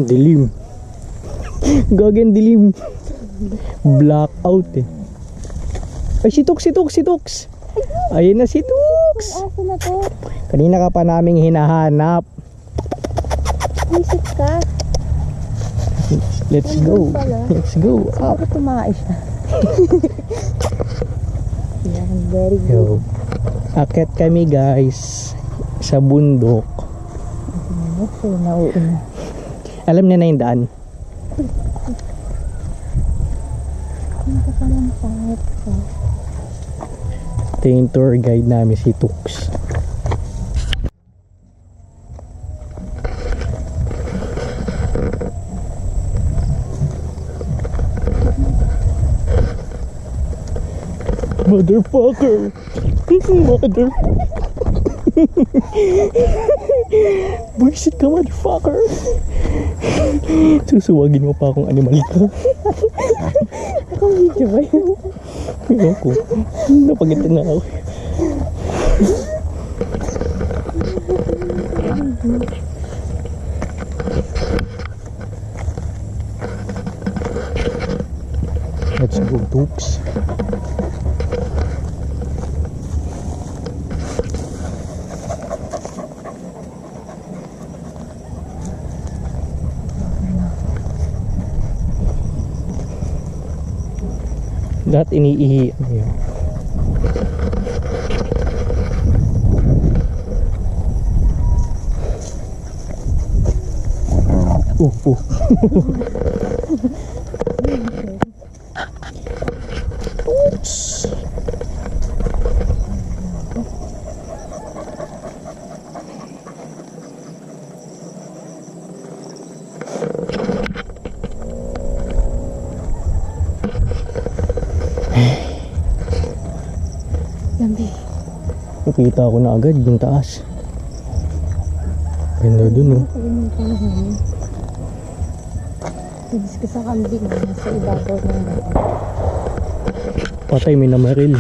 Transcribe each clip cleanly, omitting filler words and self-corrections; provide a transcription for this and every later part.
Dilim. Gagawin dilim. Blackout eh. Ay, si Tux. Ayun na si Tux. Aso na to. Kanina ka pa naming hinahanap. Visit ka. Let's go. Let's go. Siguro tumae siya. Yan, very good. Yo. Akit kami guys sa bundok. So, nauuna. Alam niya na yung daan. Ano ka ng pangit ka? Ito yung tour guide namin, si Tux. Motherfucker! Mother... Buisit ka, motherfucker! Susuwagin mo pa akong animal ka. Akong video ba yun? Ewan ko. Napagitan na ako. Let's go, Tux. Lahat iniihi ano yun. Oops. Lambi. Nakita ko na agad yung taas. Ganda dun, oh. Nagis ka sa kambing na nasa ibabaw na. Patay, may namaril.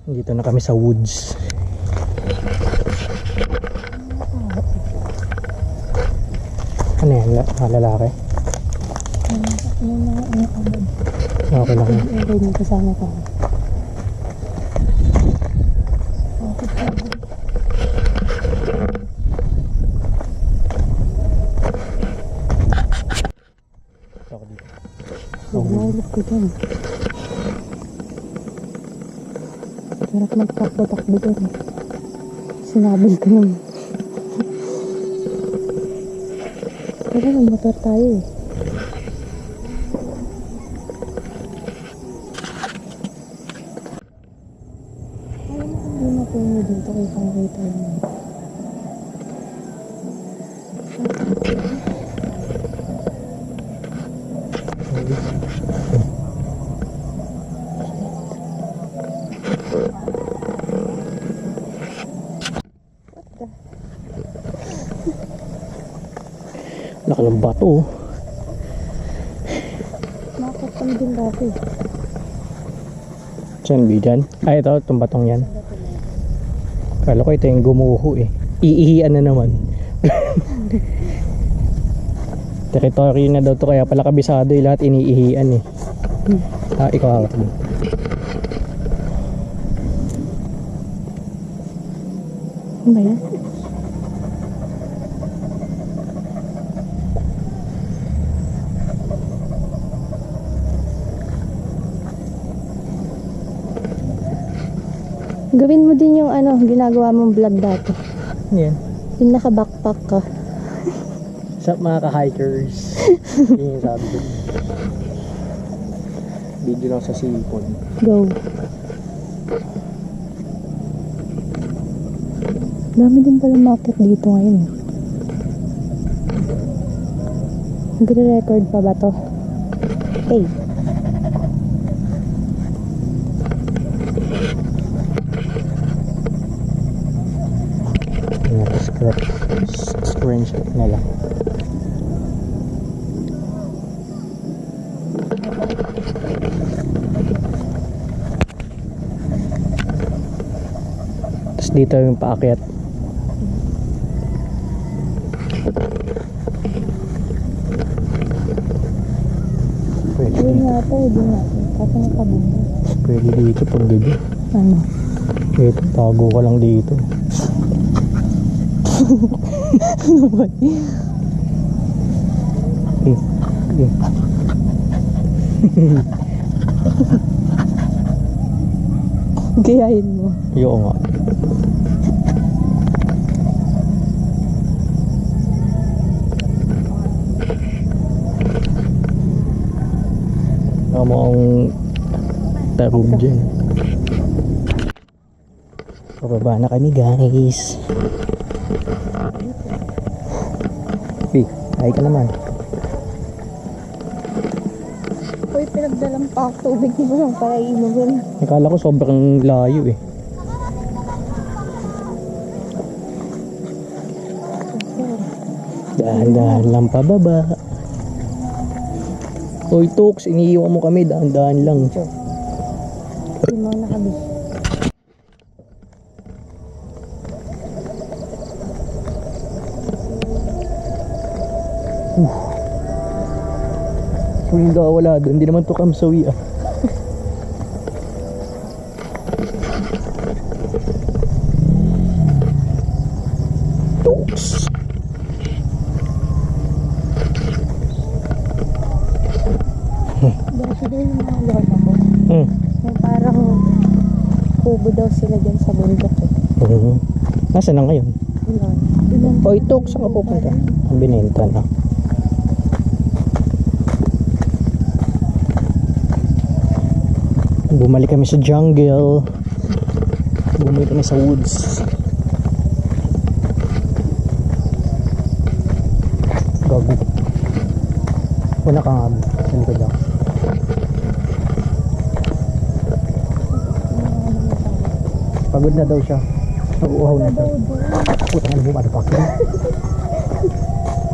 Dito na kami sa woods. Ano yan? Lalaki? Okay lang. Okay, may kasama ka. Ako dito. Nagmulog ko dyan. Sarap magtakbo-takbo dyan. Sinabil ka naman. Pero nagmotor tayo eh. Alam mo kung di mapungo dito kay pangkita lang. Laki ng bato, oh. Makapatang din dati. Saan ba dyan? Ay, ito, itong batong yan. Kala ko ito yung gumuho eh. Iihian na naman. Territory na daw to, kaya pala kabisado eh. Lahat iniihian eh. Ah, ikaw hawak mo. Ano ba yan? Gawin mo din yung ano, ginagawa mong vlog dati. Yan. Yung naka-backpack ka. Sa mga ka-hikers. Yun yung sabi ko. Video lang sa cellphone. Go. Dami din pala market dito ngayon. Nagre-record pa ba to? Hey. Screenshot na lang. Tapos dito yung paakyat. Pwede Yun dito. nga to, hindi nga. Kasi nakabunda. Pwede dito pag gabi. Ano? Ito, tago ka lang dito. Ano ba? Eh, eh. Gayahin mo. Ayoko nga. Tama ang tarog dyan. Pababa na kami guys. Hey, ay ka naman. Uy, pinagdalang pa ako tubig mo lang para inumin. Nakala ko sobrang layo eh. Dahan-dahan lang pababa. Hoy Tox, iniiwan mo kami, dahan-dahan lang. Hindi mo nakabis. Kung hindi ka wala doon, hindi naman to kamsawi ah. Tox! Dati daw yung mga lola ko. Hmm. May parang kubo daw sila dyan sa bundok eh. Nasaan na ngayon? Ilan? Hoy Tox, saan ka pupunta? Ang binenta na. Bumalik kami sa jungle. Bumalik kami sa woods. Gago. Wala ka nga. Sa likod ako. Pagod na daw siya. Nauuhaw na siya. Puta nga mo, ano pa ako?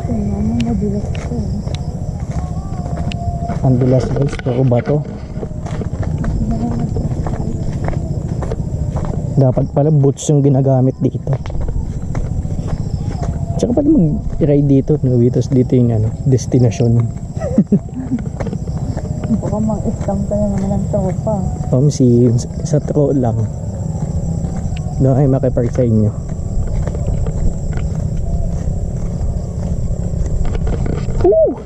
Ay, mama, madulas ko. Ang dulas guys, pero bato. Dapat pala boots yung ginagamit dito. Tsaka pala mag-ride dito, no? Tapos dito yung ano, destinasyon. Baka mang-istam ka na naman ng tropa. Si sa tro lang. Doon ay makipark sa inyo. Woo!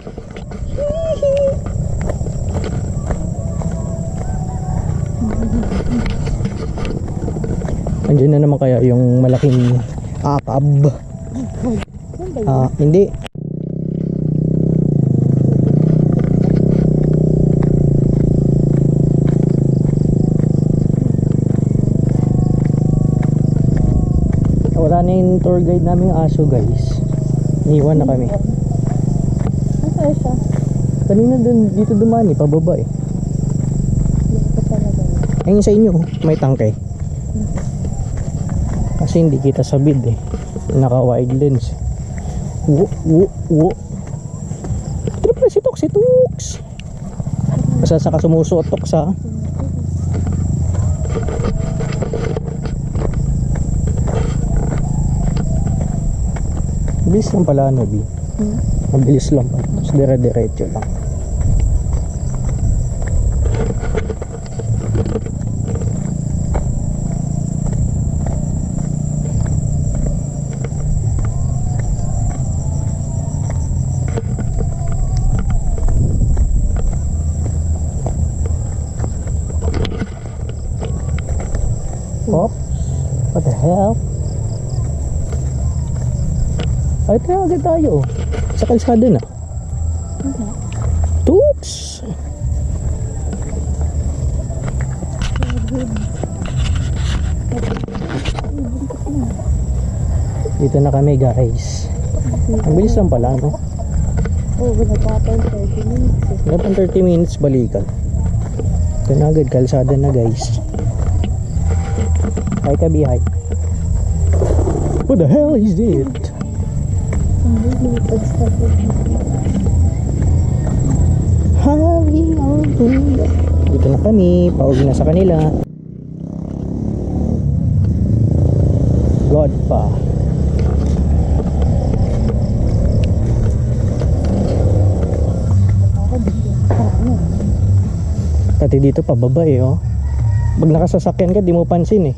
Andiyan na naman kaya yung malaking akab. Hindi. Wala na yung tour guide namin yung aso guys. Iniwan na kami. Ano siya? Kanina dun, dito dumani, pababa eh. Hindi ko talaga. Ayun sa inyo, may tangke. Kasi hindi kita sa bid eh. Naka wide lens. Wo, wo, wo. Ito pala si Tox, si Tox. Basta saka sumusuot Tox ha. Mabilis lang pala ano, B. Mabilis lang pala. Tapos dire-diretso lang. Oops. What the hell? Ay, tayo agad tayo. Sa kalsada na. Toots! Dito na kami guys. Ang bilis lang pala, no? Oo, wala pa tayong 30 minutes eh. Wala pang 30 minutes balikan. Ito na agad, kalsada na guys. Hi ka, hi. What the hell is it? Hindi, lumipad-stop eh. Hallelujah. Dito na kami, pauwi na sa kanila. God pa. Ako, ano? Pati dito pababa eh, oh. Pag nakasasakyan ka, di mo pansin eh.